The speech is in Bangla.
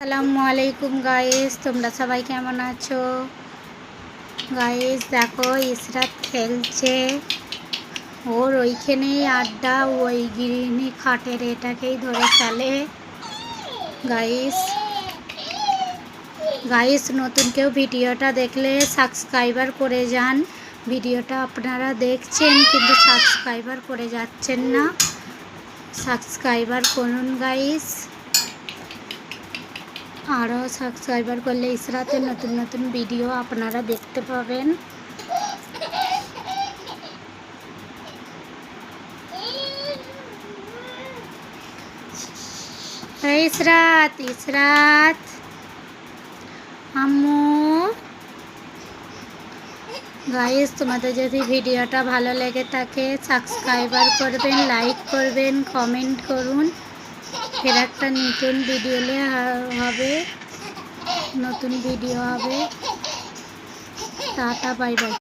আসসালামু আলাইকুম গাইস, তোমরা সবাই কেমন আছো? গাইস দেখো, ইসরাত খেলছে, ওর ওইখানেই আড্ডা, ওই গিরিনি খাটের এটাকেই ধরে খেলে। গাইস গাইস নতুন কেউ ভিডিওটা দেখলে সাবস্ক্রাইবার করে যান। ভিডিওটা আপনারা দেখছেন কিন্তু সাবস্ক্রাইবার করে যাচ্ছেন না, সাবস্ক্রাইবার করুন গাইস। আরও সাবস্ক্রাইবার করলে ইসরাতের নতুন নতুন ভিডিও আপনারা দেখতে পাবেন। ইসরাত ইসরাত আম্মু। গাইস তোমাদের যদি ভিডিওটা ভালো লেগে থাকে সাবস্ক্রাইবার করবেন, লাইক করবেন, কমেন্ট করুন। ফের একটা নতুন ভিডিও হবে, নতুন ভিডিও হবে। Tata, bye bye.